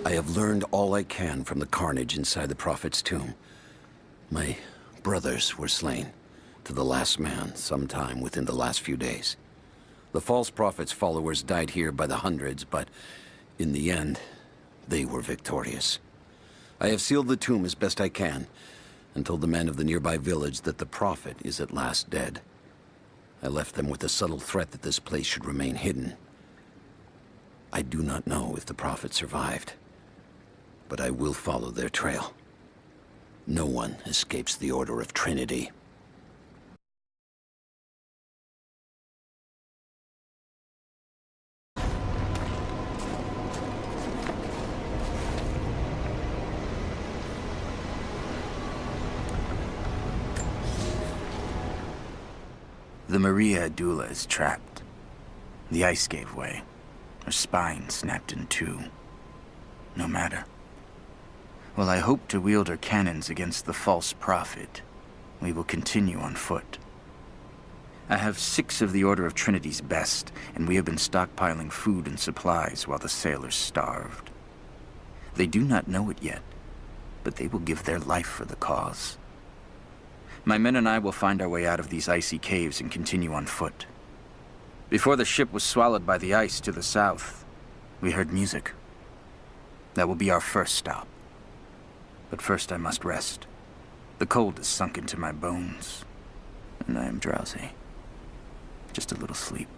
I have learned all I can from the carnage inside the Prophet's tomb. My brothers were slain, to the last man, sometime within the last few days. The false Prophet's followers died here by the hundreds, but in the end, they were victorious. I have sealed the tomb as best I can, and told the men of the nearby village that the Prophet is at last dead. I left them with the subtle threat that this place should remain hidden. I do not know if the Prophet survived, but I will follow their trail. No one escapes the Order of Trinity. The Maria Adula is trapped. The ice gave way. Her spine snapped in two. No matter. While I hope to wield her cannons against the false prophet, we will continue on foot. I have 6 of the Order of Trinity's best, and we have been stockpiling food and supplies while the sailors starved. They do not know it yet, but they will give their life for the cause. My men and I will find our way out of these icy caves and continue on foot. Before the ship was swallowed by the ice to the south, we heard music. That will be our first stop. But first I must rest. The cold has sunk into my bones, and I am drowsy. Just a little sleep.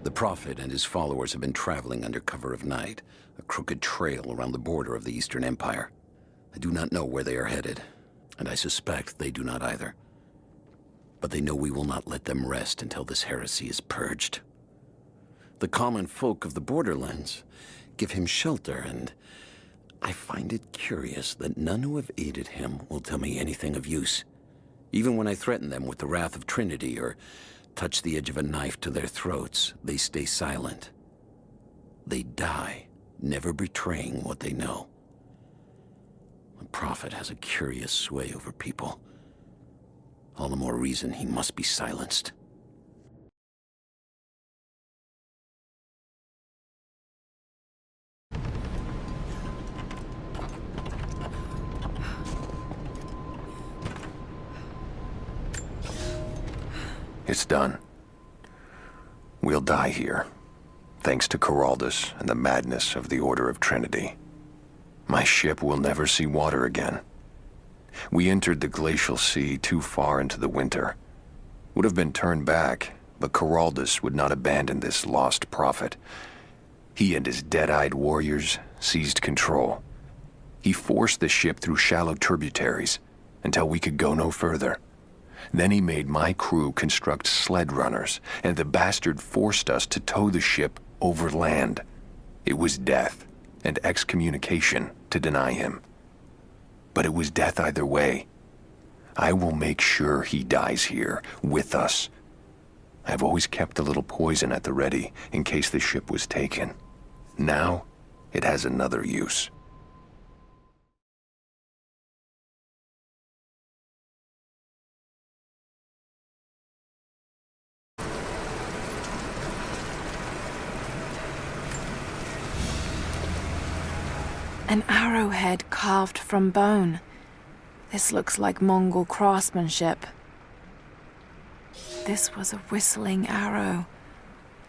The Prophet and his followers have been traveling under cover of night, a crooked trail around the border of the Eastern Empire. I do not know where they are headed, and I suspect they do not either. But they know we will not let them rest until this heresy is purged. The common folk of the borderlands give him shelter, and I find it curious that none who have aided him will tell me anything of use. Even when I threaten them with the wrath of Trinity or touch the edge of a knife to their throats, they stay silent. They die, never betraying what they know. The Prophet has a curious sway over people. All the more reason he must be silenced. It's done. We'll die here, thanks to Corraldus and the madness of the Order of Trinity. My ship will never see water again. We entered the Glacial Sea too far into the winter. Would have been turned back, but Corraldus would not abandon this lost prophet. He and his dead-eyed warriors seized control. He forced the ship through shallow tributaries until we could go no further. Then he made my crew construct sled runners, and the bastard forced us to tow the ship over land. It was death and excommunication to deny him. But it was death either way. I will make sure he dies here, with us. I've always kept a little poison at the ready, in case the ship was taken. Now, it has another use. An arrowhead carved from bone. This looks like Mongol craftsmanship. This was a whistling arrow.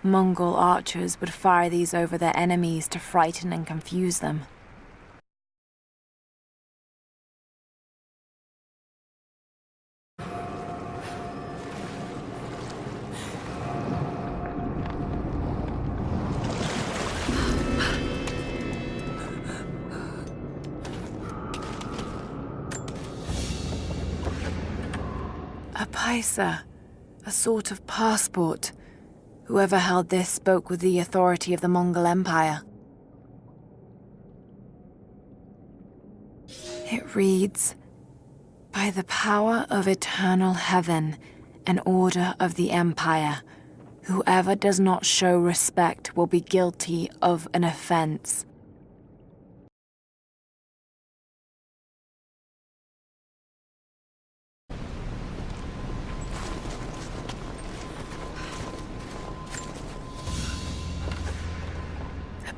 Mongol archers would fire these over their enemies to frighten and confuse them. A paisa, a sort of passport. Whoever held this spoke with the authority of the Mongol Empire. It reads, "By the power of eternal heaven and order of the Empire, whoever does not show respect will be guilty of an offense."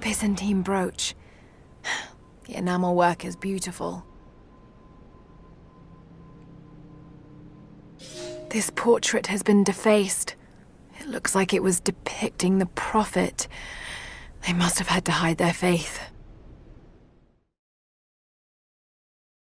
Byzantine brooch. The enamel work is beautiful. This portrait has been defaced. It looks like it was depicting the Prophet. They must have had to hide their faith.